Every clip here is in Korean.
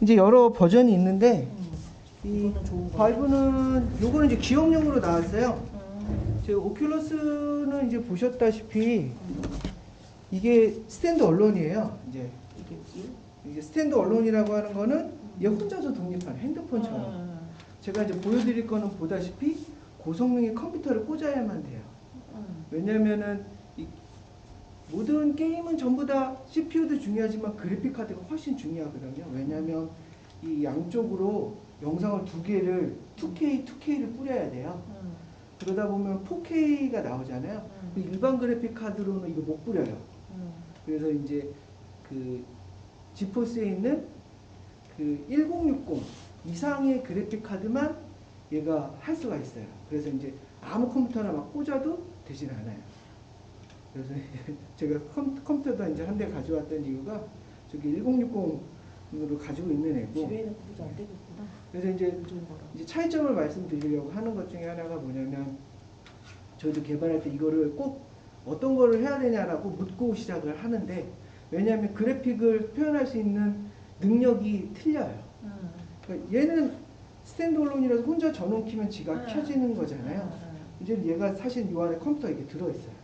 이제 여러 버전이 있는데 이 이거는 좋은 거. 발브는 요거는 이제 기업용으로 나왔어요. 제 오큘러스는 이제 보셨다시피 이게 스탠드 언론이에요. 이제 이게 스탠드 언론이라고 하는 거는 얘 혼자서 독립한 핸드폰처럼. 제가 이제 보여드릴 거는 보다시피 고성능의 컴퓨터를 꽂아야만 돼요. 왜냐면은 이 모든 게임은 전부 다 CPU도 중요하지만 그래픽 카드가 훨씬 중요하거든요. 왜냐면 이 양쪽으로 영상을 두 개를 2K를 뿌려야 돼요. 그러다 보면 4K가 나오잖아요. 일반 그래픽 카드로는 이거 못 뿌려요. 그래서 이제 그 지포스에 있는 그 1060 이상의 그래픽 카드만 얘가 할 수가 있어요. 그래서 이제 아무 컴퓨터나 막 꽂아도 되진 않아요. 그래서 제가 컴퓨터도 이제 한 대 가져왔던 이유가 저기 1060으로 가지고 있는 애고. 집에는 그래도 안 되겠구나. 그래서 이제 차이점을 말씀드리려고 하는 것 중에 하나가 뭐냐면 저희도 개발할 때 이거를 꼭 어떤 거를 해야 되냐라고 묻고 시작을 하는데 왜냐하면 그래픽을 표현할 수 있는 능력이 틀려요. 그러니까 얘는 스탠드얼론이라서 혼자 전원 키면 지가 켜지는 거잖아요. 이제 얘가 사실 이 안에 컴퓨터가 이렇게 들어있어요.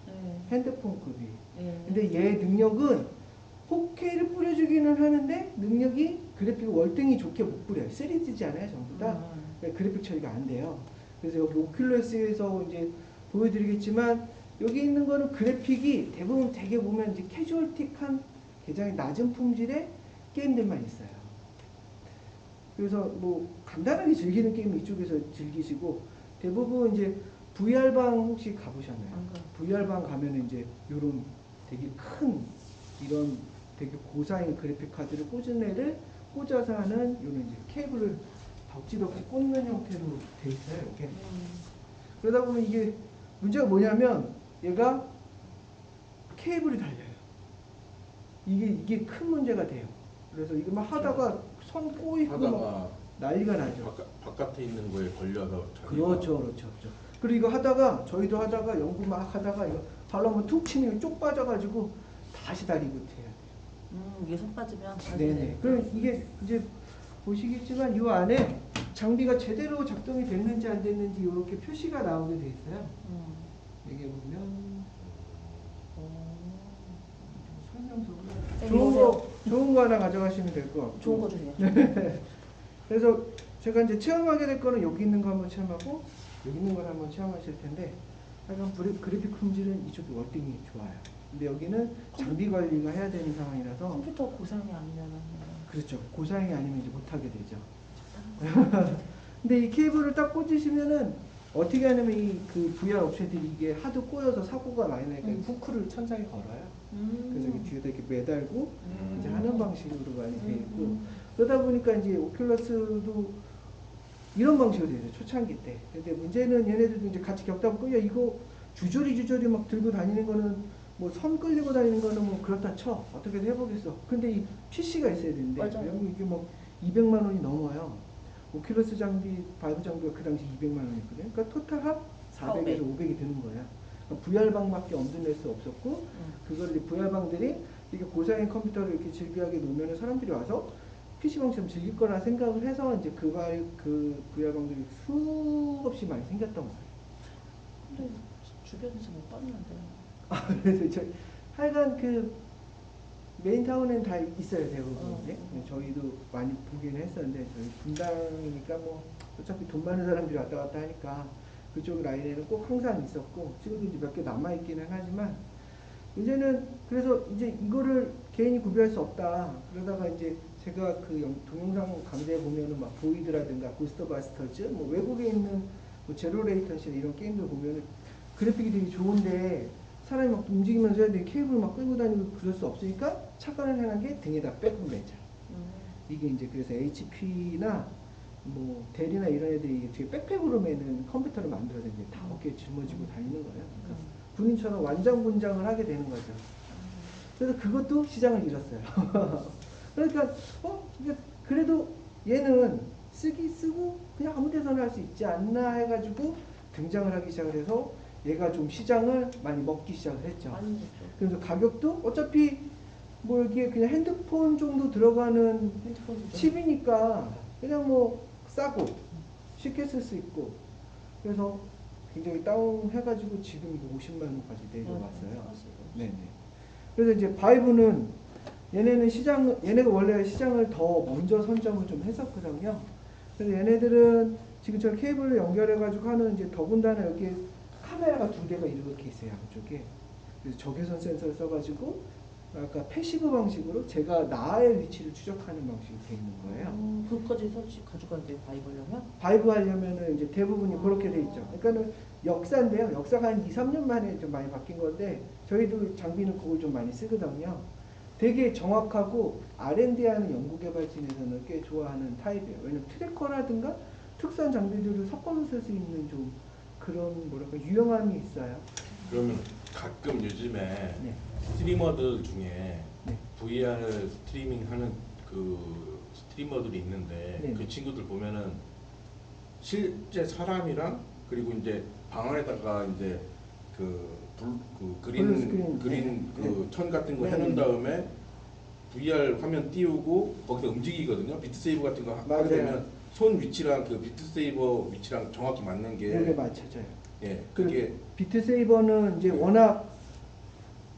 핸드폰급이. 근데 얘 능력은 4K를 뿌려주기는 하는데 능력이 그래픽 월등히 좋게 못 뿌려요. 3D잖아요 전부 다. 그러니까 그래픽 처리가 안 돼요. 그래서 여기 오큘러스에서 이제 보여드리겠지만 여기 있는 거는 그래픽이 대부분 되게 보면 이제 캐주얼틱한 굉장히 낮은 품질의 게임들만 있어요. 그래서 뭐 간단하게 즐기는 게임 이쪽에서 즐기시고 대부분 이제 VR방 혹시 가보셨나요? VR방 가면 이제 요런 되게 큰 이런 되게 고사양 그래픽 카드를 꽂은 애를 꽂아서 하는 요런 이제 케이블을 덕지덕지 꽂는 형태로 돼 있어요. 이렇게. 그러다 보면 이게 문제가 뭐냐면 얘가 케이블이 달려요. 이게 큰 문제가 돼요. 그래서 이거 막 하다가 손 꼬이고 막 난리가 나죠. 바깥에 있는 거에 걸려서 그렇죠. 그리고 이거 하다가 저희도 하다가 연구 막 하다가 이거 발라면 툭 치면 쪽 빠져가지고 다시 다리고 해야 돼요. 이게 손 빠지면. 네네. 그럼 이게 이제 보시겠지만 이 안에 장비가 제대로 작동이 됐는지 안 됐는지 이렇게 표시가 나오게 돼 있어요. 여기 보면 설명서 좋은 거 하나 가져가시면 될 것 같고. 좋은 거 주세요. 그래서 제가 이제 체험하게 될 거는 여기 있는 거 한번 체험하고 여기 있는 걸 한번 체험하실 텐데 하여간 그래픽 품질은 이쪽이 월등히 좋아요. 근데 여기는 장비 관리가 해야 되는 상황이라서 컴퓨터 고장이 아니면은. 그렇죠. 고사양이 아니면 이제 못하게 되죠. 근데 이 케이블을 딱 꽂으시면은 어떻게 하냐면 이 그 VR 업체들이 이게 하도 꼬여서 사고가 많이 나니까 후크를 천장에 걸어요. 그래서 여기 뒤에다 이렇게 매달고 이제 하는 방식으로 많이 돼 있고 그러다 보니까 이제 오큘러스도 이런 방식으로 되죠. 초창기 때. 근데 문제는 얘네들도 이제 같이 겪다 보고 야 이거 주저리 막 들고 다니는 거는 뭐 선 끌리고 다니는 거는 뭐 그렇다 쳐. 어떻게든 해보겠어. 근데 이 PC가 있어야 되는데 왜냐면 이게 뭐 200만 원이 넘어요. 오큘러스 장비, 발브 장비가 그 당시 200만 원이었거든요. 그러니까 토탈 합 400에서 500이 드는 거예요. 그러니까 VR방밖에 엄두낼 수 없었고 그걸 이제 VR방들이 이렇게 고사양 컴퓨터를 이렇게 즐비하게 놓으면 사람들이 와서 PC방처럼 즐길 거라 생각을 해서 이제 그 VR방들이 수없이 많이 생겼던 거예요. 근데 주변에서 못 봤는데. 그래서 하여간 그 메인타운엔 다 있어요 대부분. 저희도 많이 보기는 했었는데 저희 분당이니까 뭐 어차피 돈 많은 사람들이 왔다 갔다 하니까 그쪽 라인에는 꼭 항상 있었고 지금도 이제 몇 개 남아 있기는 하지만 이제는 그래서 이제 이거를 개인이 구별할 수 없다. 그러다가 이제 제가 그 동영상 강좌에 보면은 막 보이드라든가 고스트바스터즈 뭐 외국에 있는 뭐 제로 레이턴시 이런 게임들 보면은 그래픽이 되게 좋은데 사람이 막 움직이면서 해야 돼. 케이블 막 끌고 다니고 그럴 수 없으니까 착안을 하는 게 등에다 빼고 매죠. 이게 이제 그래서 HP나 뭐 델이나 이런 애들이 뒤에 백팩으로 매는 컴퓨터를 만들어서 이제 다 어깨에 짊어지고 다니는 거예요. 그러니까 군인처럼 완전 군장을 하게 되는 거죠. 그래서 그것도 시장을 잃었어요. 그러니까 그래도 얘는 쓰고 그냥 아무 데서나 할 수 있지 않나 해가지고 등장을 하기 시작을 해서 얘가 좀 시장을 많이 먹기 시작을 했죠. 그래서 가격도 어차피 뭐 이게 그냥 핸드폰 정도 들어가는 핸드폰 칩이니까 그냥 뭐 싸고 쉽게 쓸 수 있고 그래서 굉장히 다운해가지고 지금 이거 50만 원까지 내려왔어요. 네네. 그래서 이제 바이브는 얘네가 원래 시장을 더 먼저 선점을 좀 했었거든요. 그래서 얘네들은 지금처럼 케이블을 연결해가지고 하는 이제 더군다나 여기 카메라가 두 대가 이렇게 있어요, 양쪽에. 그래서 적외선 센서를 써가지고 아까 패시브 방식으로 제가 나의 위치를 추적하는 방식이 돼 있는 거예요. 그것까지 설치 가져가야 돼요, 바이벌려면? 바이브 하려면은 이제 대부분이 그렇게 돼 있죠. 그러니까는 역사인데요. 역사가 한 2, 3년 만에 좀 많이 바뀐 건데 저희도 장비는 그걸 좀 많이 쓰거든요. 되게 정확하고 R&D하는 연구개발진에서는 꽤 좋아하는 타입이에요. 왜냐면 트래커라든가 특수한 장비들을 섞어서 쓸 수 있는 좀 그런 뭐랄까 유용함이 있어요. 그러면 가끔 요즘에 네. 스트리머들 중에 네. VR 스트리밍 하는 그 스트리머들이 있는데 네. 그 친구들 보면은 실제 사람이랑 그리고 이제 방 안에다가 이제 그 블루 스크린. 그린 네. 그 천 같은 거 네. 해놓은 다음에 VR 화면 띄우고 거기서 움직이거든요. 비트세이버 같은 거 맞아요. 하게 되면 손 위치랑 그 비트세이버 위치랑 정확히 맞는 게 이게 맞춰져요. 예, 그 그게 비트세이버는 이제 워낙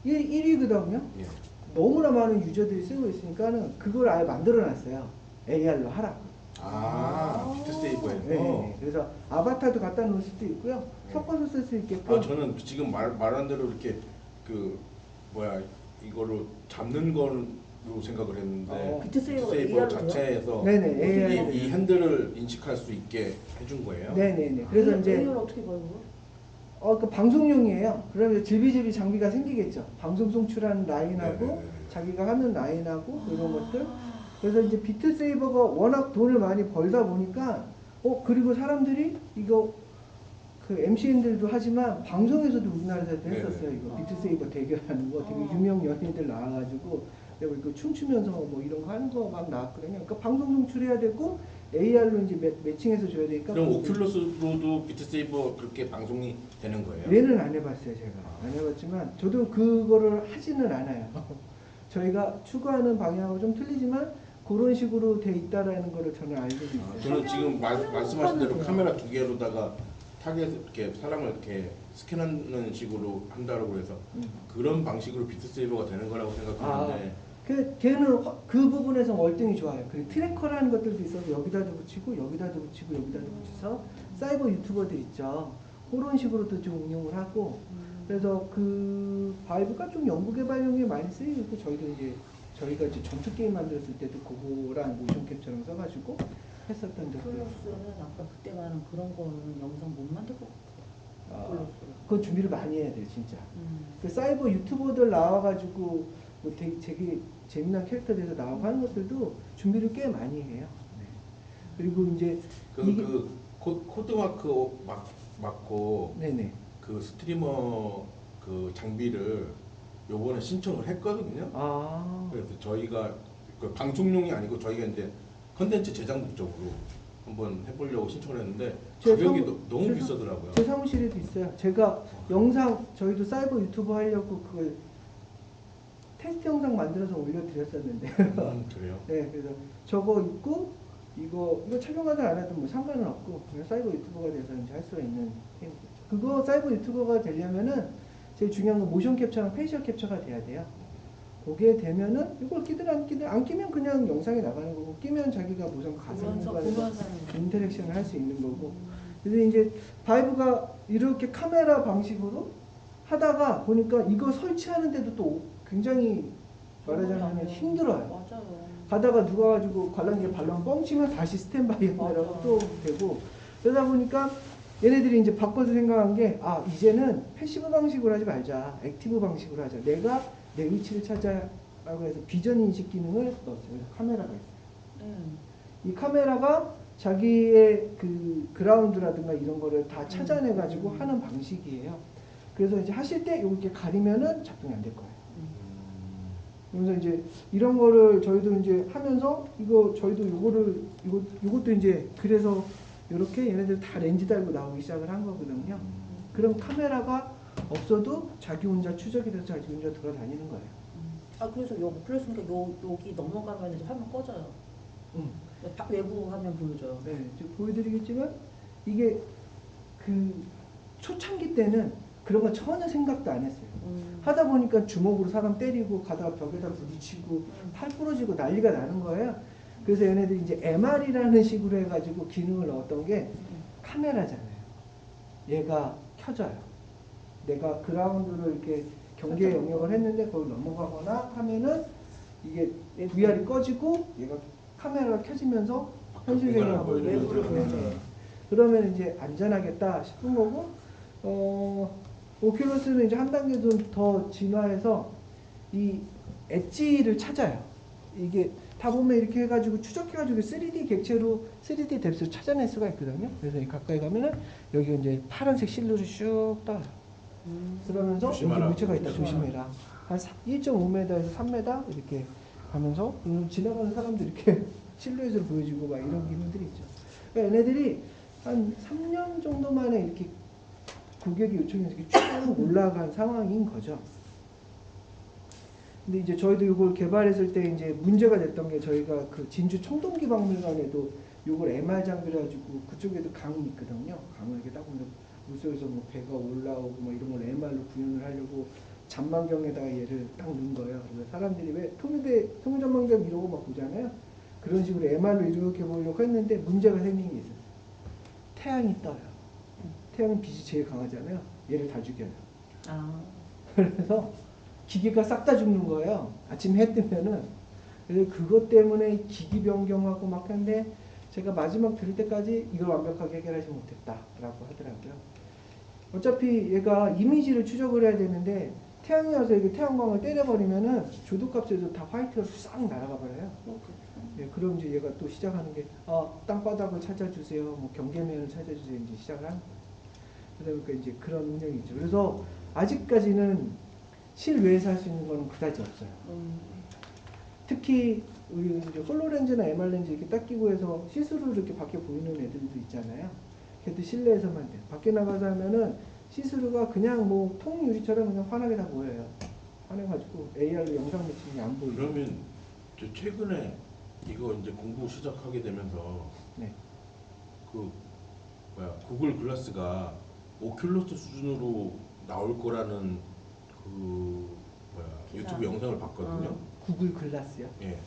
1위거든요. 예. 너무나 많은 유저들이 쓰고 있으니까는 그걸 아예 만들어놨어요. AR로 하라고. 비트세이버에서 네. 그래서 아바타도 갖다 놓을 수도 있고요. 네. 섞어서 쓸 수 있게끔. 저는 지금 말한 대로 이렇게 그 뭐야 이거를 잡는 걸로 생각을 했는데 비트세이버가 비트세이버 AR 로요? 자체에서 네네. AR. 이 핸들을 인식할 수 있게 해준 거예요. 네네네. 그래서 이제 AR 어떻게 봐요? 그 방송용이에요. 그러면 질비질비 장비가 생기겠죠. 방송 송출하는 라인하고 네네네. 자기가 하는 라인하고 이런 것들. 그래서 이제 비트세이버가 워낙 돈을 많이 벌다 보니까 그리고 사람들이 이거 그 MCN들도 하지만 방송에서도 우리나라에서도 했었어요. 네네. 이거 비트세이버 대결하는 거 되게 유명 연예인들 나와가지고 내가 이거 춤추면서 뭐 이런 거 하는 거 막 나왔거든요. 그러니까 방송 송출해야 되고 AR로 이제 매칭해서 줘야 되니까. 그럼 오큘러스로도 비트세이버 그렇게 방송이 되는 거예요? 얘는 안 해봤어요, 제가. 안 해봤지만 저도 그거를 하지는 않아요. 저희가 추구하는 방향하고 좀 틀리지만 그런 식으로 돼 있다라는 거를 저는 알고 있어요. 저는 지금 말씀하신 대로 화면은 카메라 두 개로다가 타겟 이렇게 사람을 이렇게 스캔하는 식으로 한다고 해서 그런 방식으로 비트세이버가 되는 거라고 생각했는데 걔는 그 부분에서 월등히 좋아요. 그리고 트래커라는 것들도 있어서 여기다도 붙이고 여기다도 붙이고 여기다도 붙여서 사이버 유튜버들 있죠. 그런 식으로도 좀 응용을 하고 그래서 그 바이브가 좀 연구개발용에 많이 쓰이고 있고 저희가 이제 전투 게임 만들었을 때도 그거랑 모션 캡처랑 써가지고 했었던 적도 있고. 플러스는 아까 그때 말한 그런 거는 영상 못 만들 것 같아요. 플러스는. 그건 준비를 많이 해야 돼요, 진짜. 그 사이버 유튜버들 나와가지고 뭐 되게 재미난 캐릭터 돼서 나오고 하는 것들도 준비를 꽤 많이 해요. 네. 그리고 이제 코드마크 맞고 네네. 그 스트리머 그 장비를 요번에 신청을 했거든요. 그래서 저희가 그 방송용이 아니고 저희가 이제 컨텐츠 제작 목적으로 한번 해보려고 신청을 했는데 가격이 너무 비싸더라고요. 제 사무실에도 있어요. 제가 영상 저희도 사이버 유튜버 하려고 그걸 테스트 영상 만들어서 올려드렸었는데. 그래요? 네, 그래서 저거 있고 이거 촬영하지 않아도 뭐 상관은 없고 그냥 사이버 유튜버가 돼서 이제 할 수가 있는 게임이죠. 그거 사이버 유튜버가 되려면은 제일 중요한 건 모션 캡처랑 페이셜 캡처가 돼야 돼요. 그게 되면은 이걸 끼든 안 끼면 그냥 영상에 나가는 거고 끼면 자기가 무슨 가상과에서 인터랙션을 할 수 있는 거고. 그래서 이제 바이브가 이렇게 카메라 방식으로 하다가 보니까 이거 설치하는데도 또 굉장히 말하자면 힘들어요. 맞아요. 가다가 누가 가지고 관람기에 발랑 뻥치면 다시 스탠바이 하느라고 또 되고 그러다 보니까 얘네들이 이제 바꿔서 생각한 게 이제는 패시브 방식으로 하지 말자. 액티브 방식으로 하자. 내가 내 위치를 찾아라고 해서 비전 인식 기능을 넣었어요. 카메라가 있어요. 이 카메라가 자기의 그 그라운드라든가 이런 거를 다 찾아내 가지고 하는 방식이에요. 그래서 이제 하실 때 이렇게 가리면은 작동이 안 될 거예요. 그래서 이제 이런 거를 저희도 이제 하면서 저희도 요것도 이제 그래서 이렇게 얘네들 다 렌즈 달고 나오기 시작을 한 거거든요. 그럼 카메라가 없어도 자기 혼자 추적이 돼서 자기 혼자 돌아다니는 거예요. 그래서 그랬으니까 여기 넘어가면 이제 화면 꺼져요. 외부 화면 보여줘요. 네, 지금 보여드리겠지만 이게 그 초창기 때는 그런 거 전혀 생각도 안 했어요. 하다 보니까 주먹으로 사람 때리고 가다가 벽에다 부딪히고 팔 부러지고 난리가 나는 거예요. 그래서 얘네들이 이제 MR이라는 식으로 해가지고 기능을 넣었던 게 카메라잖아요. 얘가 켜져요. 내가 그라운드로 이렇게 경계 영역을 했는데 거기 넘어가거나 하면은 이게 VR이 꺼지고 얘가 카메라가 켜지면서 현실 생활을 외부를 보여줘요. 그러면 이제 안전하겠다 싶은 거고, 오큘러스는 이제 한 단계 좀 더 진화해서 이 엣지를 찾아요. 이게 다 보면 이렇게 해가지고 추적해가지고 3D 객체로 3D 뎁스를 찾아낼 수가 있거든요. 그래서 가까이 가면은 여기 이제 파란색 실루를 슉 떠요. 그러면서 여기 물체가 있다 조심해라. 한 1.5m에서 3m 이렇게 가면서 지나가는 사람들 이렇게 실루엣으로 보여주고 막 이런 기능들이 있죠. 그러니까 얘네들이 한 3년 정도 만에 이렇게 고객이 요청해서 이렇게 쭉 올라간 상황인 거죠. 근데 이제 저희도 이걸 개발했을 때 이제 문제가 됐던 게 저희가 그 진주 청동기박물관에도 이걸 MR 장비를 가지고 그쪽에도 강이 있거든요. 강을 이렇게 딱 보면 물속에서 뭐 배가 올라오고 뭐 이런 걸 MR로 구현을 하려고 잔망경에다가 얘를 딱 넣은 거예요. 그래서 사람들이 왜 통일전망대를 이러고 막 보잖아요. 그런 식으로 MR로 이렇게 보려고 했는데 문제가 생긴 게 있어요. 태양이 떠요. 태양은 빛이 제일 강하잖아요. 얘를 다 죽여요. 그래서 기계가 싹 다 죽는 거예요. 아침 해 뜨면은. 그래서 그것 때문에 기기 변경하고 막 하는데 제가 마지막 들을 때까지 이걸 완벽하게 해결하지 못했다라고 하더라고요. 어차피 얘가 이미지를 추적을 해야 되는데 태양이 와서 이게 태양광을 때려버리면은 조도값에도 다 화이트가 싹 날아가 버려요. 예, 그럼 이제 얘가 또 시작하는 게 땅바닥을 찾아주세요, 뭐 경계면을 찾아주세요 이제 시작을 하는 거예요. 그러다 보니까 이제 그런 운영이 있죠. 그래서 아직까지는 실외에서 할 수 있는 건 그다지 없어요. 특히 우리 이제 홀로렌즈나 MR렌즈 이렇게 딱 끼고 해서 시스루 이렇게 밖에 보이는 애들도 있잖아요. 걔도 실내에서만 돼요. 밖에 나가서 하면은 시스루가 그냥 뭐 통유리처럼 그냥 환하게 다 보여요. 환해가지고 AR로 영상 매칭이 안 보이죠. 그러면 저 최근에 이거 이제 공부 시작하게 되면서 네. 그 구글 글라스가 오큘러스 수준으로 나올 거라는 유튜브 영상을 봤거든요. 구글 글라스요? 예.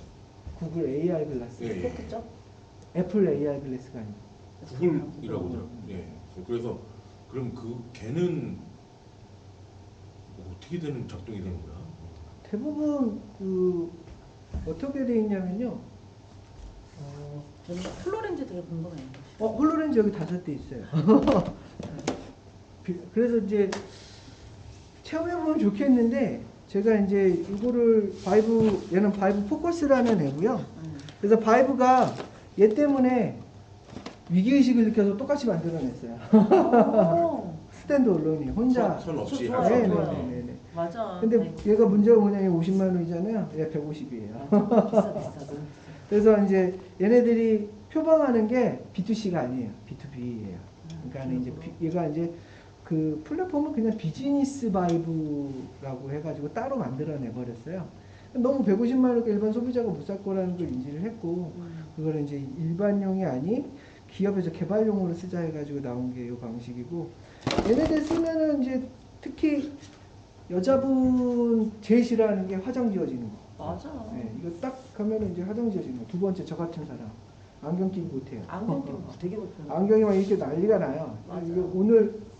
구글 AR 글라스. 예. 그렇겠죠? 애플 AR 글라스가 아니고. 구글이라고 하더라고요. 예. 그래서 그럼 걔는 어떻게 작동이 되는 거야? 대부분 어떻게 돼 있냐면요. 저는 폴로렌즈 되게 궁금해요. 홀로렌즈 여기 5대 있어요. 그래서 이제 체험해보면 좋겠는데 제가 이제 이거를 얘는 바이브 포커스라는 애고요. 그래서 바이브가 얘 때문에 위기의식을 느껴서 똑같이 만들어냈어요. 스탠드 언론이 혼자. 선 없이 좋아요, 할 수 있는. 네네네. 맞아. 근데 얘가 문제가 뭐냐면 50만 원이잖아요. 얘 150이에요. 비싸. 그래서 이제 얘네들이 표방하는 게 B2C가 아니에요. B2B예요. 그러니까 이제 얘가 이제 그 플랫폼은 그냥 비즈니스 바이브라고 해가지고 따로 만들어내 버렸어요. 너무 150만 원대 일반 소비자가 못 살 거라는 걸 인지를 했고 그거는 이제 일반용이 아닌 기업에서 개발용으로 쓰자 해가지고 나온 게 이 방식이고 얘네들 쓰면은 이제 특히 여자분 제일 싫어하는 게 화장 지워지는 거. 맞아. 네, 이거 딱 하면은 이제 화장 지워지는 거. 두 번째 저 같은 사람 안경 끼고 못해요. 안경 끼고 되게 불편해. 안경이 막 이렇게 난리가 나요. 이게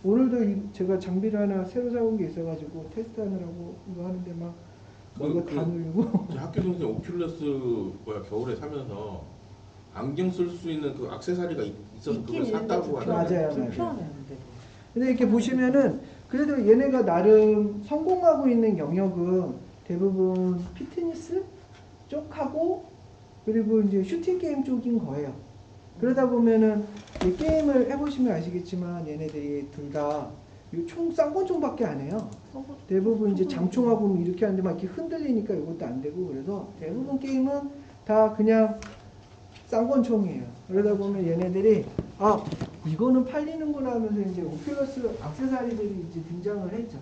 오늘도 제가 장비를 하나 새로 사온 게 있어가지고 테스트하느라고 이거 하는데 막 이거 다 눌리고. 학교 동생 오큘러스 겨울에 사면서 안경 쓸 수 있는 그 액세서리가 있어서 그걸 샀다고 하는데. 맞아요. 불편해. 근데 이렇게 보시면은 그래도 얘네가 나름 성공하고 있는 영역은 대부분 피트니스 쪽하고 그리고 이제 슈팅 게임 쪽인 거예요. 그러다 보면은 이 게임을 해보시면 아시겠지만 얘네들이 둘 다 총 쌍권총밖에 안 해요. 대부분 이제 장총하고 이렇게 하는데 막 이렇게 흔들리니까 이것도 안 되고 그래서 대부분 게임은 다 그냥 쌍권총이에요. 그러다 보면 얘네들이 이거는 팔리는구나 하면서 이제 오큘러스 액세서리들이 이제 등장을 했죠.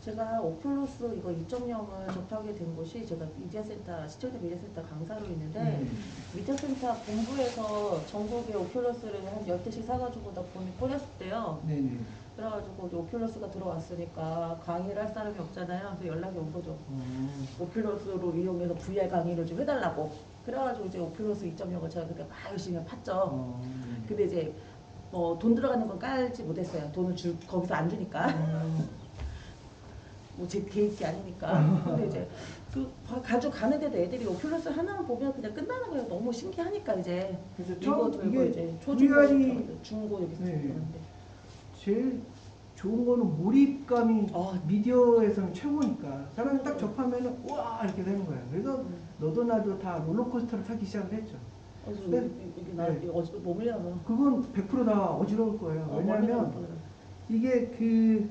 제가 오큘러스 이거 2.0을 접하게 된 곳이 제가 미디어센터 시청자 미디어센터 강사로 있는데 미디어센터 본부에서 전국에 오큘러스를 한 10대씩 사가지고 나 뿌렸대요. 네네. 그래가지고 이제 오큘러스가 들어왔으니까 강의를 할 사람이 없잖아요. 그래서 연락이 온 거죠. 오큘러스로 이용해서 VR 강의를 좀 해달라고. 그래가지고 이제 오큘러스 2.0을 제가 그때 막 열심히 팠죠. 근데 이제 뭐 돈 들어가는 건 깔지 못했어요. 돈을 거기서 안 주니까. 뭐 제 계획이 아니니까. 근데 이제 그 가져가는데도 애들이 오큘러스 하나만 보면 그냥 끝나는 거예요. 너무 신기하니까 이제. 그래서 이거 들고 이게 이제 초중고, VR이 중고 이렇게 들었는데. 제일 좋은 거는 몰입감이 미디어에서는 최고니까 사람이 딱 접하면은 와 이렇게 되는 거야. 그래서 너도 나도 다 롤러코스터를 타기 시작을 했죠. 이게 나 어지러 몸이라면. 그건 100%다 어지러울 거예요. 왜냐하면 이게 그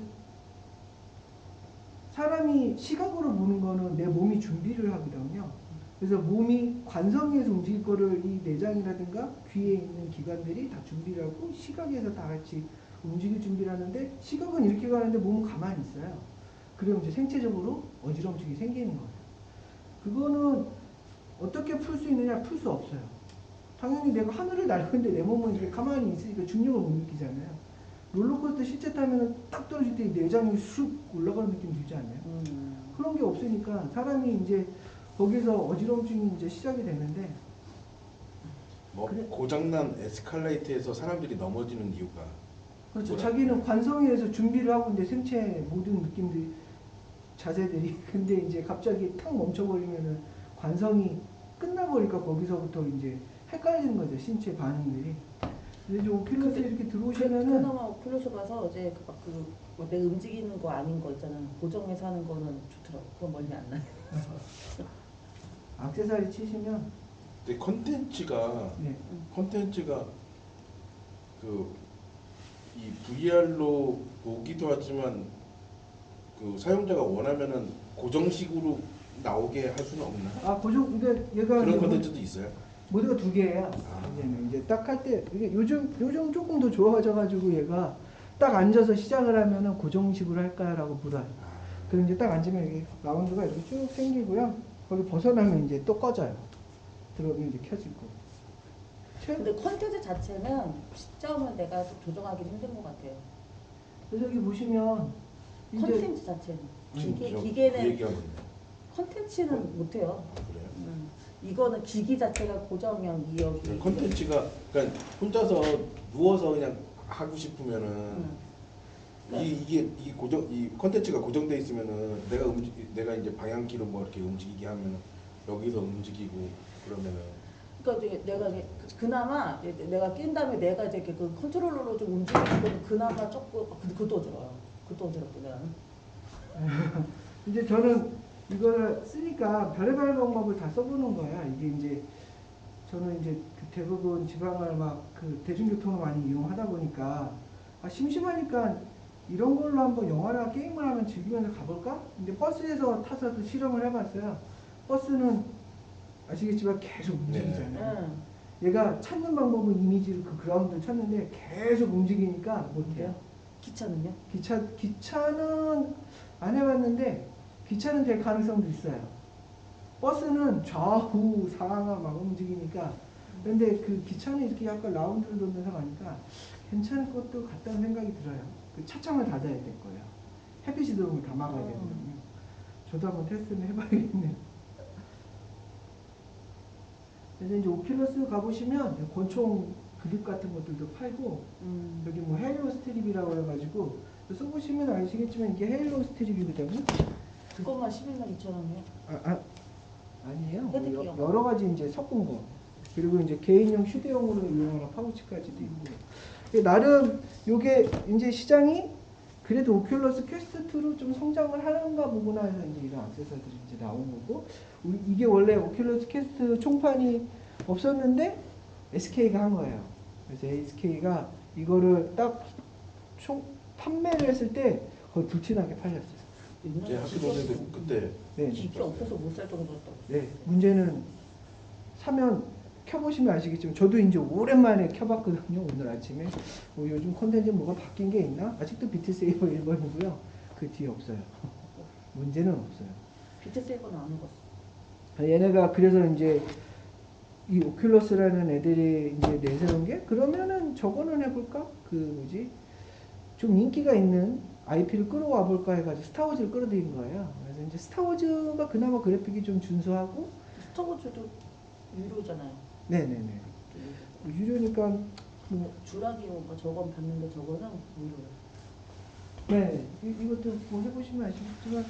사람이 시각으로 보는 거는 내 몸이 준비를 하거든요. 그래서 몸이 관성에서 움직일 거를 이 내장이라든가 귀에 있는 기관들이 다 준비를 하고 시각에서 다 같이 움직일 준비를 하는데 시각은 이렇게 가는데 몸은 가만히 있어요. 그러면 이제 생체적으로 어지럼증이 생기는 거예요. 그거는 어떻게 풀 수 있느냐? 풀 수 없어요. 당연히 내가 하늘을 날고 있는데 내 몸은 이렇게 가만히 있으니까 중력을 못 느끼잖아요. 롤러코스터 실제 타면 딱 떨어질 때 내장이 쑥 올라가는 느낌 들지 않나요? 그런 게 없으니까 사람이 이제 거기서 어지럼증이 이제 시작이 되는데 뭐 고장난 에스컬레이터에서 사람들이 넘어지는 이유가 그렇죠. 뭐라? 자기는 관성에 의해서 준비를 하고 있는데 생체 모든 느낌들이 자세들이 근데 이제 갑자기 탁 멈춰버리면은 관성이 끝나버리니까 거기서부터 이제 헷갈리는 거죠. 신체 반응들이. 근데 이제 오큘러스 이렇게 들어오시면은 그나마 오큘러스 가서 이제 내 움직이는 거 아닌 거 있잖아. 고정해서 하는 거는 좋더라고. 그건 멀리 안 나요. 액세서리 치시면 근데 콘텐츠가 그 이 VR로 보기도 하지만 그 사용자가 원하면은 고정식으로 나오게 할 수는 없나? 고정 근데 얘가 그런 콘텐츠도 있어요? 모두가 두 개예요. 이제 딱 할 때 이게 요즘 조금 더 좋아져가지고 얘가 딱 앉아서 시작을 하면은 고정식으로 할까라고 물어요. 그럼 이제 딱 앉으면 이게 라운드가 이렇게 쭉 생기고요. 거기 벗어나면 이제 또 꺼져요. 들어오면 이제 켜지고. 근데 콘텐츠 자체는 시점은 내가 좀 조정하기 힘든 것 같아요. 그래서 여기 보시면 이제 콘텐츠 자체는 그 기계는 얘기하면 콘텐츠는 못해요. 그래요? 이거는 기기 자체가 고정형 이어기. 콘텐츠가 그러니까 혼자서 누워서 그냥 하고 싶으면은 이 콘텐츠가 고정돼 있으면은 내가 이제 방향키로 뭐 이렇게 움직이게 하면은 여기서 움직이고 그러면은. 그러니까 이제 내가 이제 그나마 내가 낀 다음에 내가 이제 그 컨트롤러로 좀 움직이는 것도 그나마 조금 그것도 어지러워요. 그것도 어지럽고 나는. 이제 저는 이걸 쓰니까 별의별 방법을 다 써보는 거야. 이게 이제 저는 이제 대부분 지방을 막 그 대중교통을 많이 이용하다 보니까 심심하니까 이런 걸로 한번 영화나 게임을 하면 즐기면서 가볼까? 근데 버스에서 타서도 실험을 해봤어요. 버스는 아시겠지만 계속 움직이잖아요. 얘가 찾는 방법은 이미지로 그 그라운드를 찾는데 계속 움직이니까 못해요. 기차는요? 기차는 안 해봤는데 기차는 될 가능성도 있어요. 버스는 좌우 상하 막 움직이니까 근데 그 기차는 이렇게 약간 라운드를 돌면서 가니까 괜찮을 것도 같다는 생각이 들어요. 그 차창을 닫아야 될 거예요. 햇빛이 들어오면 다 막아야 되거든요. 저도 한번 테스트는 해봐야겠네요. 그래서 이제 오큘러스 가보시면 권총 그립 같은 것들도 팔고 여기 뭐 헤일로 스트립이라고 해가지고 써보시면 아시겠지만 이게 헤일로 스트립이거든요. 그것만 11만 2천 원이요? 아니에요. 헤드기어. 여러 가지 이제 섞은 거. 그리고 이제 개인용 휴대용으로 이용하는 파우치까지도 있고. 나름 요게 이제 시장이 그래도 오큘러스 퀘스트 2로 좀 성장을 하는가 보구나 해서 이제 이런 액세서리들이 이제 나온 거고. 이게 원래 오큘러스 퀘스트 총판이 없었는데 SK가 한 거예요. 그래서 SK가 이거를 딱 판매를 했을 때 거의 불티나게 팔렸어요. 제 학교 동생도 그때 기계 없어서 못 살 정도였다고. 네, 문제는 사면 켜보시면 아시겠지만 저도 이제 오랜만에 켜봤거든요. 오늘 아침에 요즘 콘텐츠 뭐가 바뀐 게 있나? 아직도 비트세이버 1번이고요. 그 뒤에 없어요. 문제는 없어요. 비트세이버는 안 해봤어. 얘네가 그래서 이제 이 오큘러스라는 애들이 이제 내세운 게 그러면은 저거는 해볼까? 그 뭐지? 좀 인기가 있는 IP를 끌어와 볼까 해가지고 스타워즈를 끌어들인 거예요. 그래서 이제 스타워즈가 그나마 그래픽이 좀 준수하고 스타워즈도 유료잖아요. 네네네. 유료니까 뭐 주라기 뭔가 저건 봤는데 저거는 무료예요. 네, 이것도 뭐 해보시면 아시겠지만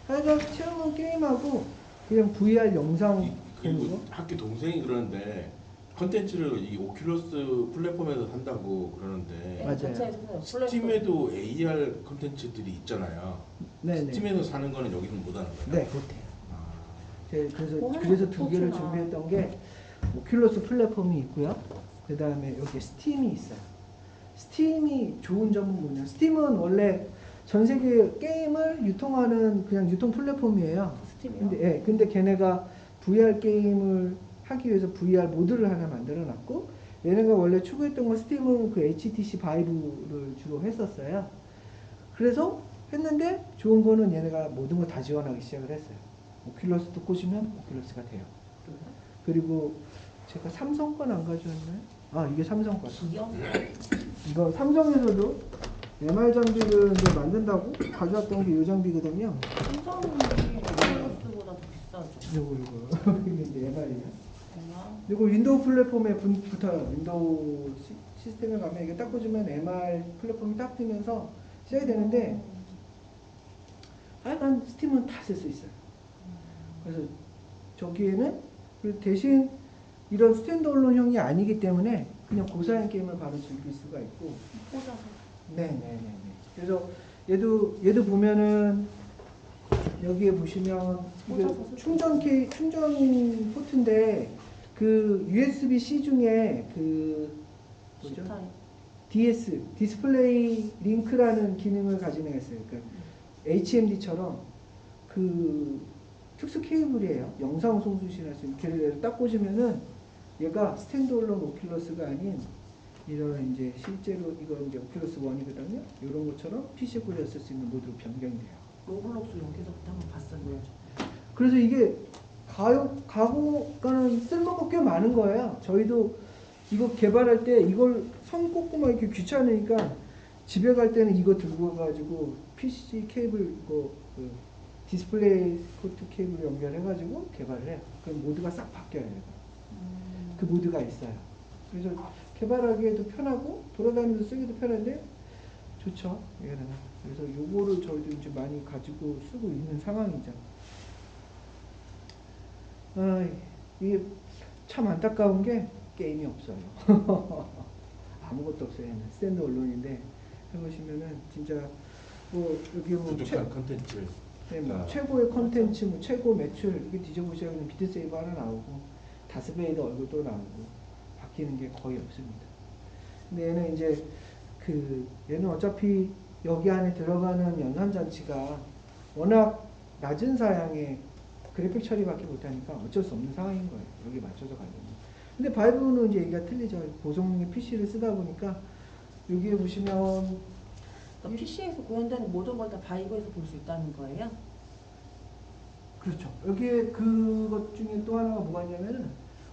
하여간 체험은 게임하고 그냥 VR 영상 보는 그리고 거. 학교 동생이 그러는데 컨텐츠를 이 오큘러스 플랫폼에서 산다고 그러는데 맞아요. 자체에서 사요. 스팀에도 AR 컨텐츠들이 있잖아요. 네네. 스팀에서 사는 거는 여기는 못 하는 거예요? 네, 못해요. 아, 그래서 두 개를 준비했던 게 오큘러스 플랫폼이 있고요. 그 다음에 여기 스팀이 있어요. 스팀이 좋은 점은 뭐냐? 스팀은 원래 전 세계 게임을 유통하는 그냥 유통 플랫폼이에요. 스팀이요? 근데 걔네가 VR 게임을 하기 위해서 VR 모드를 하나 만들어 놨고, 얘네가 원래 추구했던 건 스팀은 그 HTC 바이브를 주로 했었어요. 그래서 했는데 좋은 거는 얘네가 모든 거 다 지원하기 시작을 했어요. 오큘러스도 꽂으면 오큘러스가 돼요. 그리고 제가 삼성 건 안 가져왔나요? 아, 이게 삼성 거. 이거 삼성에서도 MR 장비를 이제 만든다고 가져왔던 게 이 장비거든요. 삼성이 오큘러스보다 더 비싸죠. 요거 이게 이제 MR이에요. 얼마? 그리고 윈도우 플랫폼에 붙어요. 윈도우 시스템에 가면 이게 딱 꽂으면 MR 플랫폼이 딱 뜨면서 시작이 되는데 하여간 스팀은 다 쓸 수 있어요. 그래서 저기에는 대신 이런 스탠드얼론형이 아니기 때문에 그냥 고사양 게임을 바로 즐길 수가 있고. 꽂아서. 네네네. 그래서 얘도 보면은 여기에 보시면 이게 충전 포트인데 그 USB-C 중에 그 뭐죠? DS 디스플레이 링크라는 기능을 가진 애가 있어요. 그러니까 HMD처럼 그 특수 케이블이에요. 영상 송수신할 수 있는. 걔를 딱 꽂으면은 얘가 스탠드얼론 오큘러스가 아닌 이런 이제 실제로 이건 이제 오큘러스 1이거든요. 이런 것처럼 PC 꽂아 쓸 수 있는 모드로 변경돼요. 로블록스 여기서부터 한번 봤었는데. 그래서 이게 가구가는 쓸모가 꽤 많은 거예요. 저희도 이거 개발할 때 이걸 선 꽂고 막 이렇게 귀찮으니까 집에 갈 때는 이거 들고 가가지고 PC 케이블 이거 그 디스플레이 포트 케이블 연결해가지고 개발을 해요. 그럼 모드가 싹 바뀌어요. 그 모드가 있어요. 그래서 개발하기에도 편하고 돌아다니면서 쓰기도 편한데 좋죠. 얘는. 그래서 요거를 저희도 이제 많이 가지고 쓰고 있는 상황이죠. 이게 참 안타까운 게 게임이 없어요. 아무것도 없어요. 스탠드 언론인데 해보시면은 진짜 뭐 여기 뭐 부족한 컨텐츠. 네, 뭐 최고의 컨텐츠, 뭐 최고 매출 이게 뒤져보시면 비트세이버 하나 나오고 다스베이더 얼굴도 나오고 바뀌는 게 거의 없습니다. 근데 얘는 이제 얘는 어차피 여기 안에 들어가는 연산장치가 워낙 낮은 사양의 그래픽 처리밖에 못하니까 어쩔 수 없는 상황인 거예요. 여기 맞춰서 가려면. 근데 바이브는 이제 얘기가 틀리죠. 보송용의 PC를 쓰다 보니까 여기에 보시면 그러니까 PC에서 구현되는 모든 걸 다 바이브에서 볼 수 있다는 거예요? 그렇죠. 여기에 그것 중에 또 하나가 뭐가 있냐면은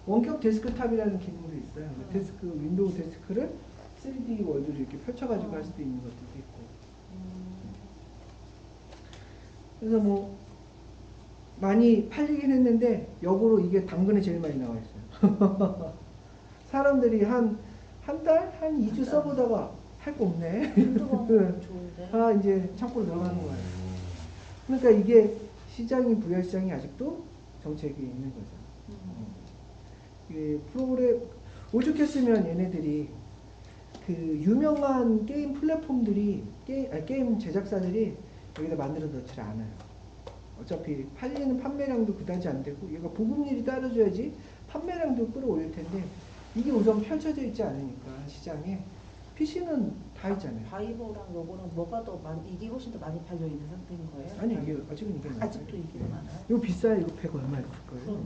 원격 데스크탑이라는 기능도 있어요. 윈도우 데스크를 3D 월드로 이렇게 펼쳐가지고 할 수도 있는 것들도 있고. 그래서 뭐 많이 팔리긴 했는데 역으로 이게 당근에 제일 많이 나와 있어요. 사람들이 한 달? 한 2주 써보다가 할 거 없네. 좋은데. 이제 창고로 들어가는 거예요. 그러니까 이게 VR 시장이 아직도 정책이 있는 거죠. 오죽했으면 얘네들이 그 유명한 게임 플랫폼들이 게임 제작사들이 여기다 만들어 놓지 않아요. 어차피 팔리는 판매량도 그다지 안 되고 얘가 보급률이 따라줘야지 판매량도 끌어올릴 텐데 이게 우선 펼쳐져 있지 않으니까 시장에 PC는 다 있잖아요. 바이브랑 요거는 뭐가 더 많이 이게 훨씬 더 많이 팔려 있는 상태인 거예요? 아니 이게 아직은 이게 아직도 이게 많아요? 이거 비싸요. 이거 100 얼마 있을 거예요.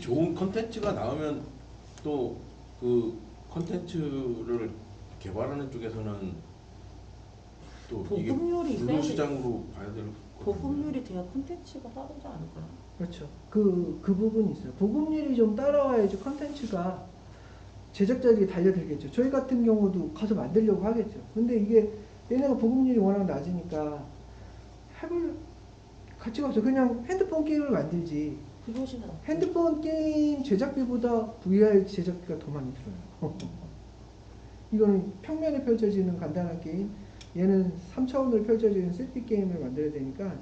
좋은 컨텐츠가 나오면 또 그 컨텐츠를 개발하는 쪽에서는 또 또 이게 보급률이 있어야 돼. 근로시장으로 봐야 될 보급률이 돼야 콘텐츠가 따르지 않을까요? 그렇죠. 그 부분이 있어요. 보급률이 좀 따라와야지 컨텐츠가 제작자에게 달려들겠죠. 저희 같은 경우도 가서 만들려고 하겠죠. 근데 이게 얘네가 보급률이 워낙 낮으니까 해볼 가치가 없어. 그냥 핸드폰 게임을 만들지. 그게 훨씬 더 낫죠. 핸드폰 게임 제작비보다 VR 제작비가 더 많이 들어요. 이거는 평면에 펼쳐지는 간단한 게임, 얘는 3차원으로 펼쳐지는 3D 게임을 만들어야 되니까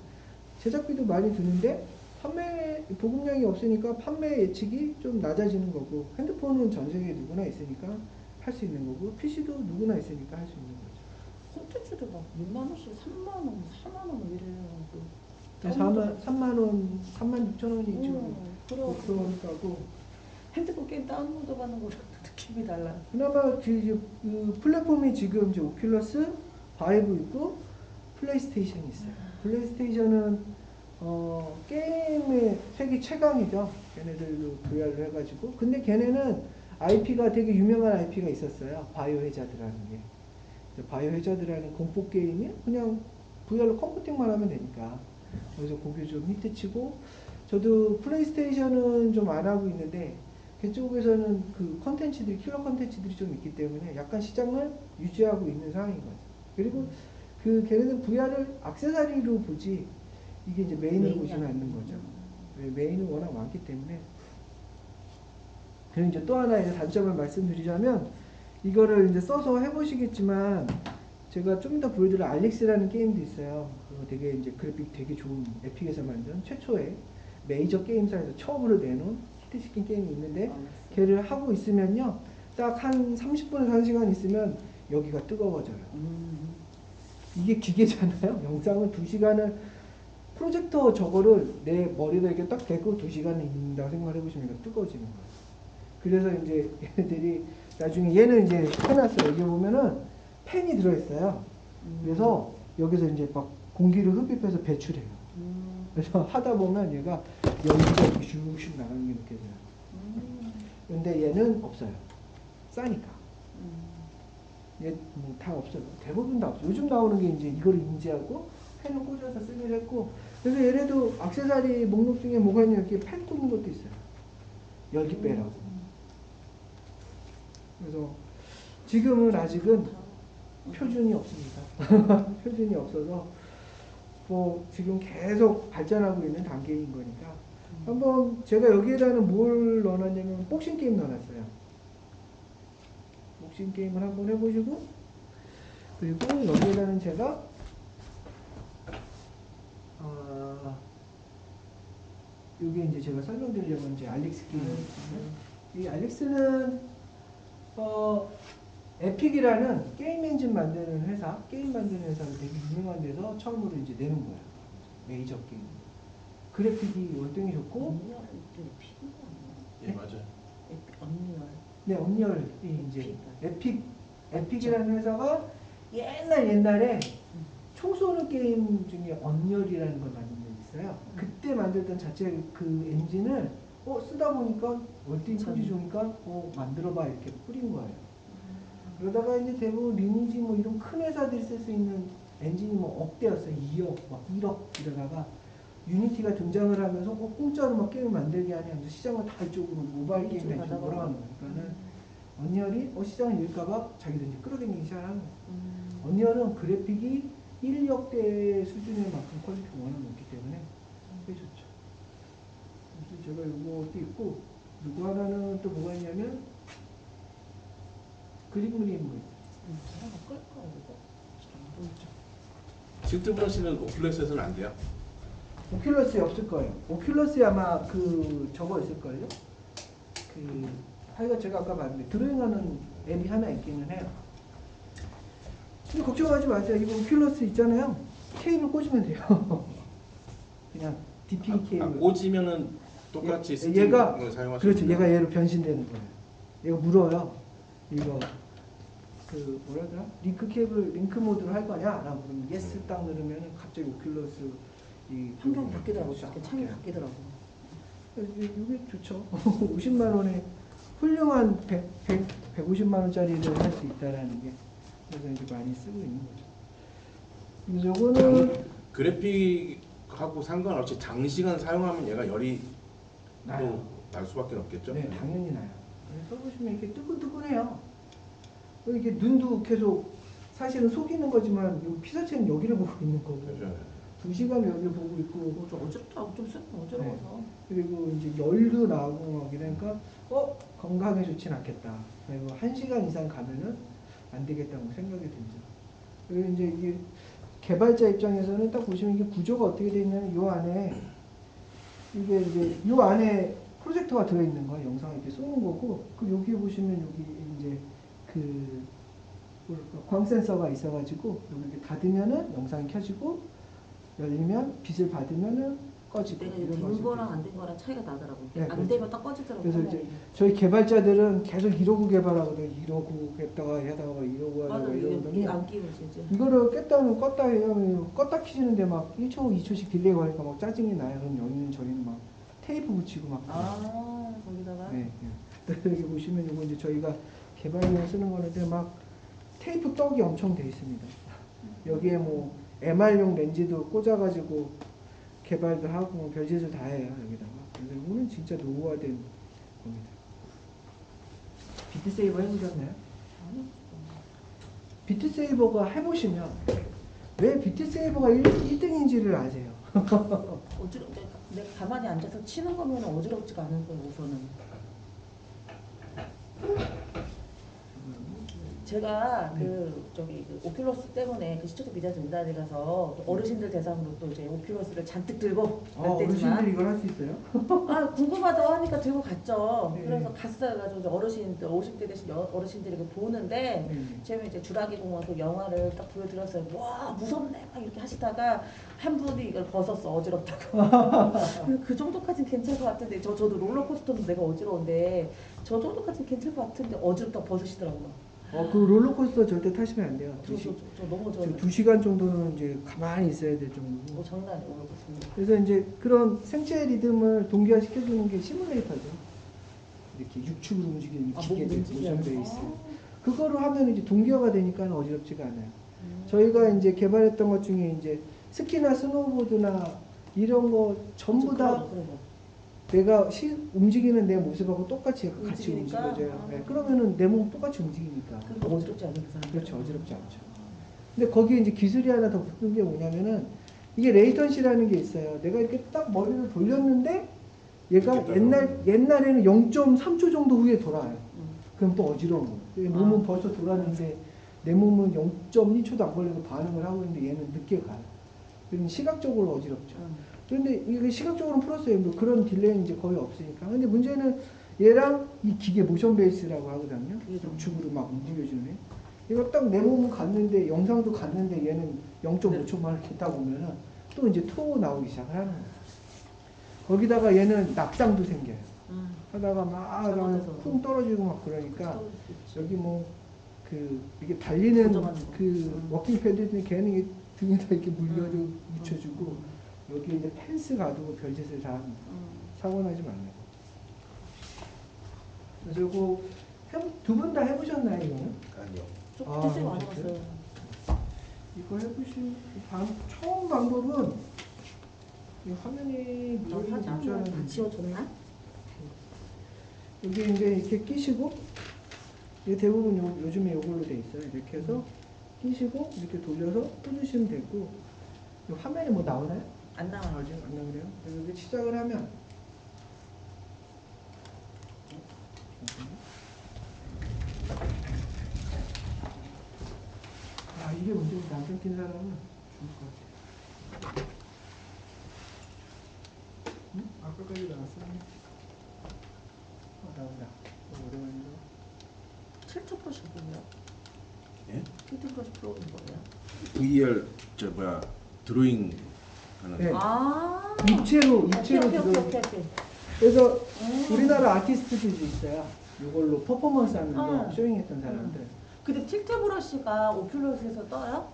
제작비도 많이 드는데 판매 보급량이 없으니까 판매 예측이 좀 낮아지는 거고, 핸드폰은 전 세계 누구나 있으니까 할 수 있는 거고, PC도 누구나 있으니까 할 수 있는 거죠. 콘텐츠도 막 6만 원씩 3만 원, 4만 원 이래요. 3만 원, 3만 6천 원이 지금 그래. 목표가고, 핸드폰 게임 다운로드 받는 거랑 느낌이 달라. 그나마 그 플랫폼이 지금 이제 오큘러스, 바이브 있고 플레이스테이션이 있어요. 플레이스테이션은 게임의 세계 최강이죠. 걔네들도 VR로 해가지고. 근데 걔네는 IP가 되게 유명한 IP가 있었어요. 바이오 해자드라는 게. 바이오 해자드라는 공포 게임이 그냥 VR로 컴퓨팅만 하면 되니까. 그래서 그게 좀 히트치고, 저도 플레이스테이션은 좀 안 하고 있는데 그쪽에서는 그 컨텐츠들이, 킬러 컨텐츠들이 좀 있기 때문에 약간 시장을 유지하고 있는 상황인 거죠. 그리고 그 걔네는 VR을 액세서리로 보지 이게 이제 메인을 보지는 않는 거죠. 메인은 워낙 많기 때문에. 그리고 이제 또 하나 이제 단점을 말씀드리자면, 이거를 이제 써서 해보시겠지만 제가 좀 이따 보여드릴 알릭스라는 게임도 있어요. 그거 되게 이제 그래픽 되게 좋은 에픽에서 만든 최초의 메이저 게임사에서 처음으로 내놓은 히트시킨 게임이 있는데, 걔를 하고 있으면요, 딱 한 30분에서 1시간 있으면 여기가 뜨거워져요. 이게 기계잖아요. 영상은 2시간을 프로젝터 저거를 내 머리에 이렇게 딱 대고 2시간을 있는다고 생각을 해보시면 이거 뜨거워지는 거예요. 그래서 이제 얘네들이 나중에 얘는 이제 해놨어요. 여기 보면은 팬이 들어있어요. 그래서 여기서 이제 막 공기를 흡입해서 배출해요. 그래서 하다 보면 얘가 연기가 이렇게 슉슉 나가는 게 느껴져요. 근데 얘는 없어요. 싸니까. 얘 뭐 다 없어요. 대부분 다 없어요. 요즘 나오는 게 이제 이걸 인지하고 펜을 꽂아서 쓰기로 했고, 그래서 얘네도 액세서리 목록 중에 뭐가 있냐, 이렇게 펜 꽂는 것도 있어요. 열기 빼라고. 그래서 지금은 아직은 표준이 없습니다. 표준이 없어서 뭐 지금 계속 발전하고 있는 단계인 거니까. 한번 제가 여기에다는 뭘 넣어놨냐면 복싱 게임 넣어놨어요. 복싱 게임을 한번 해보시고, 그리고 여기에다는 제가 이게 이제 제가 설명드리려고 이제 알릭스 게임이거든요. 이 알릭스는 에픽이라는 게임 엔진 만드는 회사, 게임 만드는 회사로 되게 유명한 데서 처음으로 이제 내는 거예요. 메이저 게임. 그래픽이 월등히 좋고. 예, 맞아요. 언리얼. 네, 언리얼이 이제 에픽이라는 회사가 옛날에 총 쏘는 게임 중에 언리얼이라는 걸 만든 적이 있어요. 그때 만들던 자체 그 엔진을 쓰다 보니까 월등히 표지 좋으니까 만들어봐 이렇게 뿌린 거예요. 그러다가 이제 대부분 리니지 뭐 이런 큰 회사들이 쓸 수 있는 엔진이 뭐 억대였어요. 2억, 막 1억 이러다가 유니티가 등장을 하면서 공짜로 막 게임을 만들게 하냐 하면서 시장을 다 이쪽으로 모바일 게임에 몰아가는 거예요. 그러니까는 언리얼이 시장을 잃을까봐 자기들 이제 끌어당기기 시작하는 거예요. 언리얼은 그래픽이 1억대 수준의 만큼 퀄리티가 워낙 높기 때문에 꽤 좋죠. 그래서 제가 이것도 있고, 누구 하나는 또 뭐가 있냐면 그림 그리는 거 있어요. 실드브런 씨는 오큘러스에서는 안 돼요? 오큘러스에 없을 거예요. 오큘러스에 아마 저거 있을걸요? 하여간 제가 아까 봤는데 드로잉하는 앱이 하나 있기는 해요. 근데 걱정하지 마세요. 이거 오큘러스 있잖아요. 케이블 꽂으면 돼요. 그냥 DP 케이블. 꽂으면은 똑같이 얘가 사용할 수 그렇죠. 있구나. 얘가 얘로 변신되는 거예요. 얘가 물어요. 이거 뭐라더라? 링크 모드로 할 거냐라고 그러면 예스 딱 누르면 갑자기 오큘러스 환경이 바뀌더라고요. 창이 바뀌더라고요. 이게 좋죠. 50만 원에 훌륭한 150만 원짜리를 할 수 있다라는 게, 그래서 이제 많이 쓰고 있는 거죠. 그래서 요거는 그래픽하고 상관없이 장시간 사용하면 얘가 열이 나요. 또 날 수밖에 없겠죠? 네, 당연히 나요. 써보시면 이렇게 뜨끈뜨끈해요. 이게 눈도 계속 사실은 속이는 거지만 이 피사체는 여기를 보고 있는 거고 그죠. 2시간 여기를 보고 있고 좀 어지럽다고 좀 쓰면 어지러워서. 그리고 이제 열도 나오고 막 이러니까 건강에 좋진 않겠다. 그리고 1시간 이상 가면은 안 되겠다고 생각이 들죠. 그리고 이제 이게 개발자 입장에서는 딱 보시면 이게 구조가 어떻게 되어 있냐면 요 안에 이게 이제 요 안에 프로젝터가 들어있는 거예요. 영상을 이렇게 쏘는 거고 그 여기 보시면 여기 이제 그 뭐랄까 광 센서가 있어가지고 여기 이렇게 닫으면은 영상이 켜지고 열리면 빛을 받으면은 꺼지고 내가 이런 된 방식이 거랑 돼요. 안 된 거랑 차이가 나더라고. 네, 안 그렇죠. 되면 딱 꺼지더라고. 그래서 이제 화면이. 저희 개발자들은 계속 이러고 개발하거든요. 이러고 했다가 하다가 이러고 맞아, 하다가 이러더니 이게 안 끼우지 이제. 이거를 깼다면 껐다 해요. 껐다 키시는데 막 1초, 2초씩 딜레이 걸리니까 막 짜증이 나요. 그럼 여기는 저희는 막 테이프 붙이고 막. 거기다가. 네. 여기 보시면 이거 이제 저희가 개발용에 쓰는 거는데 막 테이프 떡이 엄청 돼 있습니다. 여기에 뭐 MR용 렌즈도 꽂아가지고 개발도 하고 뭐 별짓을 다 해요 여기다가. 그래서 이거는 진짜 노후화된 겁니다. 비트세이버 해보셨나요? 아니, 비트세이버가 해보시면 왜 비트세이버가 1등인지를 아세요. 내가 가만히 앉아서 치는 거면 어지럽지가 않은 거예요 우선은. 제가 그 오큘러스 때문에 그 시초도 미디어 전달에 가서 어르신들 대상으로 또 이제 오큘러스를 잔뜩 들고 갈 때지만 어르신들 이걸 할 수 있어요? 궁금하다고 하니까 들고 갔죠. 네. 그래서 갔어요. 가지고 어르신들 50대 되신 어르신들이 그 보는데 제가 이제 주라기 공원 그 영화를 딱 보여드렸어요. 와 무섭네 막 이렇게 하시다가 한 분이 이걸 벗었어 어지럽다고. 그 정도까지는 괜찮을 것 같은데 저도 롤러코스터는 내가 어지러운데 저 정도까지는 괜찮을 것 같은데 어지럽다고 벗으시더라고요. 그 롤러코스터 절대 타시면 안 돼요. 저 너무 어지러워. 2시간 정도는 이제 가만히 있어야 될 정도고. 장난 아니에요 롤러코스터. 그래서 이제 그런 생체 리듬을 동기화 시켜주는 게 시뮬레이터죠. 이렇게 육축으로 움직이는 기계들, 모션 베이스. 그거를 하면 이제 동기화가 되니까 어지럽지가 않아요. 저희가 이제 개발했던 것 중에 이제 스키나 스노보드나 이런 거 전부 다 내가 움직이는 내 모습하고 똑같이 움직여져요. 네, 그러면은 내 몸 똑같이 움직이니까. 그럼 어지럽지 않은 그 사람. 그렇죠, 어지럽지 않죠. 근데 거기에 이제 기술이 하나 더 붙은 게 뭐냐면은 이게 레이턴시라는 게 있어요. 내가 이렇게 딱 머리를 돌렸는데 얘가 옛날에는 0.3초 정도 후에 돌아요. 그럼 또 어지러운 거예요. 몸은 벌써 돌았는데 내 몸은 0.2초도 안 걸려서 반응을 하고 있는데 얘는 늦게 가요. 그럼 시각적으로 어지럽죠. 그런데 이게 시각적으로는 풀었어요. 뭐 그런 딜레이는 이제 거의 없으니까. 근데 문제는 얘랑 이 기계 모션 베이스라고 하거든요. 우측으로 막 움직여주는 애. 이거 딱 내 몸은 갔는데 영상도 갔는데 얘는 0.5초만 이렇게 있다 보면은 또 이제 토 나오기 시작을 하는 거예요. 거기다가 얘는 낙상도 생겨요. 하다가 막 하다가 쿵 떨어지고 막 그러니까 여기 뭐 이게 달리는 워킹 패드는 걔는 이게 등에다 이렇게 묻혀주고 여기 이제 펜스 가두고 별짓을 다 합니다. 사고 나지 말라고. 그래서 이거 두 분 다 해보셨나요 이거는? 아니요. 비트세이버 안 해봤어요. 이거 해보신 처음 방법은 이 화면이 화장을 다 지워줬나? 여기 이제 이렇게 끼시고 이게 대부분 요즘에 이걸로 돼 있어요. 이렇게 해서 끼시고 이렇게 돌려서 꽂으시면 되고 이 화면에 뭐 나오나요? 안 나와요. 아직 안 나오네요. 그래서 이렇게 시작을 하면 이게 문제지. 남편 낀 사람은 죽을 것 같아. 응? 아까까지 나왔어. 나온다. 오랜만이다. 틸트 브러쉬 뭐예요? 예? 틸트 브러쉬 프로는 뭐예요? VR 드로잉 하는. 네. 입체로 오케이. 그래서 우리나라 아티스트들이 있어요. 이걸로 퍼포먼스 하는 거 쇼잉했던 사람들. 근데 틸트 브러쉬가 오큘러스에서 떠요?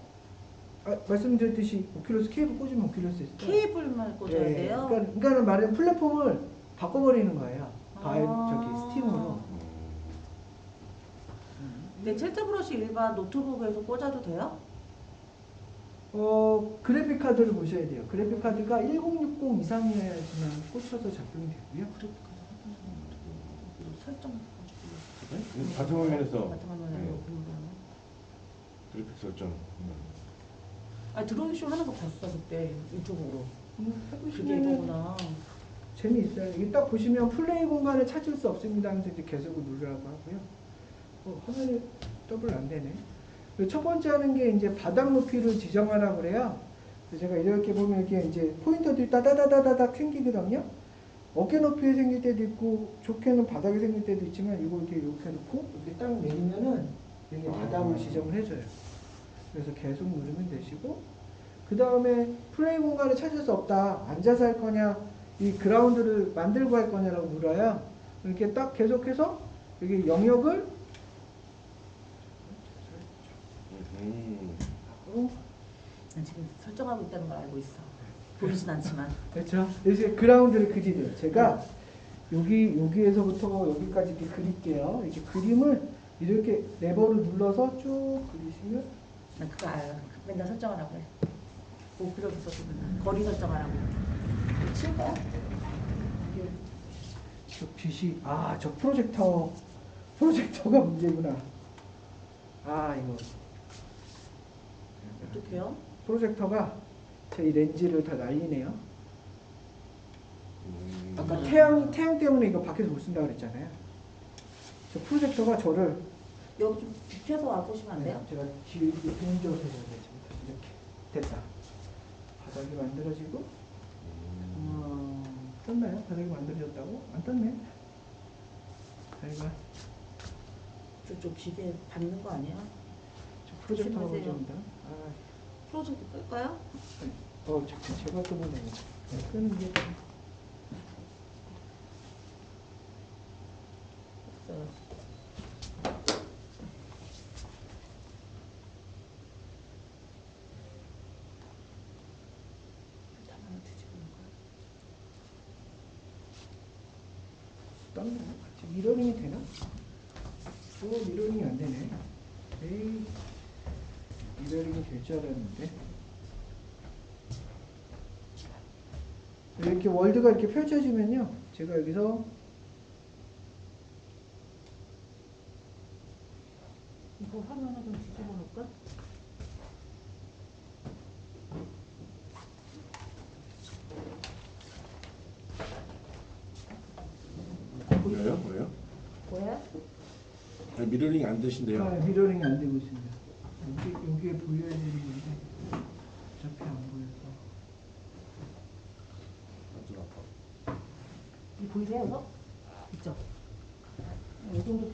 말씀드렸듯이 오큘러스 케이블 꽂으면 오큘러스에서 케이블만 꽂아야 돼요? 그러니까 말하면 플랫폼을 바꿔버리는 거예요. 스팀으로. 근데 틸트 브러쉬 일반 노트북에서 꽂아도 돼요? 그래픽 카드를 보셔야 돼요. 그래픽 카드가 1060 이상이어야지만 꽂혀서 작동이 되고요. 설정. 바탕 화면에서 바탕화면으로 그래픽 설정. 아 드로잉 쇼 하는 거 봤어 그때 유튜브로. 그게 해보시면 이거구나. 재미있어요. 이게 딱 보시면 플레이 공간을 찾을 수 없습니다 하면서 이제 계속을 누르라고 하고요. 화면이 더블 안 되네. 그리고 첫 번째 하는 게 이제 바닥 높이를 지정하라고 그래요. 그래서 제가 이렇게 보면 이렇게 이제 포인터들이 따다다다닥 생기거든요. 어깨 높이에 생길 때도 있고 좋게는 바닥에 생길 때도 있지만 이거 이렇게 놓고 이렇게 딱 내리면은 여기 바닥을 지정을 해줘요. 그래서 계속 누르면 되시고 그 다음에 플레이 공간을 찾을 수 없다. 앉아서 할 거냐 이 그라운드를 만들고 할 거냐라고 물어요. 이렇게 딱 계속해서 여기 영역을 난 지금 설정하고 있다는 걸 알고 있어. 보이진 않지만. 그렇죠. 이제 그라운드를 그리래요. 제가 여기에서부터 여기까지 이렇게 그릴게요. 이렇게 그림을 이렇게 레버를 눌러서 쭉 그리시면 난 그거 알아. 맨날 설정하라고 해. 목표로 써서 맨날 거리 설정하라고. 칠 거야? 이게 저 빛이 저 프로젝터가 문제구나. 이거 어떡해요? 프로젝터가 제 렌즈를 다 날리네요. 아까 태양 때문에 이거 밖에서 못 쓴다고 그랬잖아요. 저 프로젝터가 저를 여기 좀 비켜서 와보시면 안 돼요? 제가 길게 개인적으로 이렇게 됐다. 바닥이 만들어지고 떴나요? 바닥이 만들어졌다고? 안 떴네. 저쪽 기계 받는 거 아니야? 저 프로젝터가 조심하세요. 먼저입니다. 프로젝트 끌까요? 제가 끄면 되네. 끄는 게 없어요. 가만히 뒤집어놓은 거야? 떴나요? 미러링이 되나? 미러링이 안 되네. 에이, 미러링이 될 줄 알았는데. 이렇게 월드가 이렇게 펼쳐지면요. 제가 여기서 이거 화면을 좀 뒤집어 놓을까? 왜요? 뭐야? 미러링이 안 되신대요. 미러링이 안 되고 있습니다. 여기에 보여야 되는데 어차피 안 보여서. 이 보이세요? 이거? 있죠? 이 정도